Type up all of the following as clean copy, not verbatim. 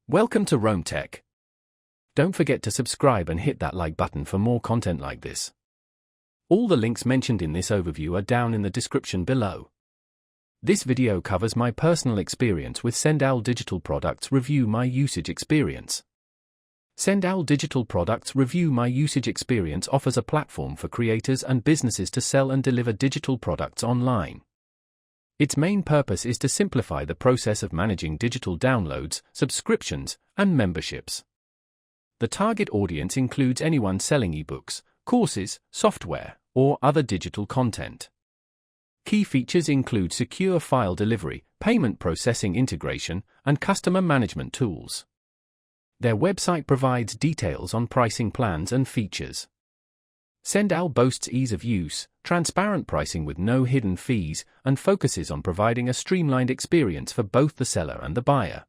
Welcome to Rome Tech. Don't forget to subscribe and hit that like button for more content like this. All the links mentioned in this overview are down in the description below. This video covers my personal experience with SendOwl Digital Products. Review my usage experience. SendOwl Digital Products Review My Usage Experience offers a platform for creators and businesses to sell and deliver digital products online. Its main purpose is to simplify the process of managing digital downloads, subscriptions, and memberships. The target audience includes anyone selling ebooks, courses, software, or other digital content. Key features include secure file delivery, payment processing integration, and customer management tools. Their website provides details on pricing plans and features. SendOwl boasts ease of use, transparent pricing with no hidden fees, and focuses on providing a streamlined experience for both the seller and the buyer.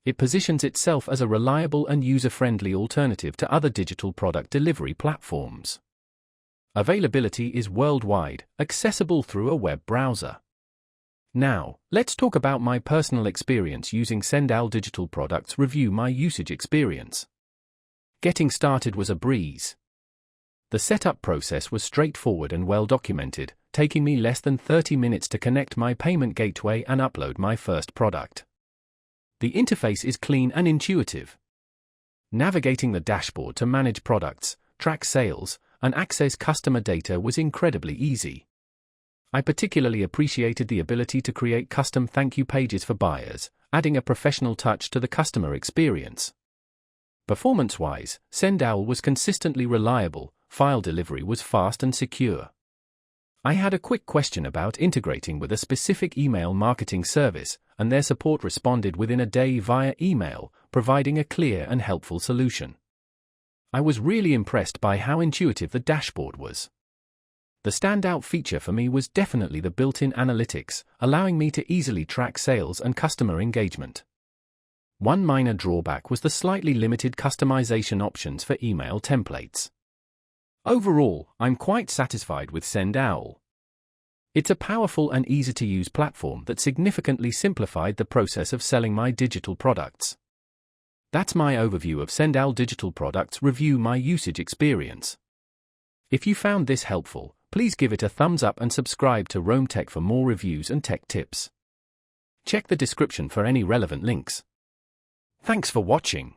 It positions itself as a reliable and user-friendly alternative to other digital product delivery platforms. Availability is worldwide, accessible through a web browser. Now, let's talk about my personal experience using SendOwl Digital Products. Review my usage experience. Getting started was a breeze. The setup process was straightforward and well documented, taking me less than 30 minutes to connect my payment gateway and upload my first product. The interface is clean and intuitive. Navigating the dashboard to manage products, track sales, and access customer data was incredibly easy. I particularly appreciated the ability to create custom thank you pages for buyers, adding a professional touch to the customer experience. Performance-wise, SendOwl was consistently reliable. File delivery was fast and secure. I had a quick question about integrating with a specific email marketing service, and their support responded within a day via email, providing a clear and helpful solution. I was really impressed by how intuitive the dashboard was. The standout feature for me was definitely the built-in analytics, allowing me to easily track sales and customer engagement. One minor drawback was the slightly limited customization options for email templates. Overall, I'm quite satisfied with SendOwl. It's a powerful and easy-to-use platform that significantly simplified the process of selling my digital products. That's my overview of SendOwl Digital Products. Review my usage experience. If you found this helpful, please give it a thumbs up and subscribe to Rome Tech for more reviews and tech tips. Check the description for any relevant links. Thanks for watching.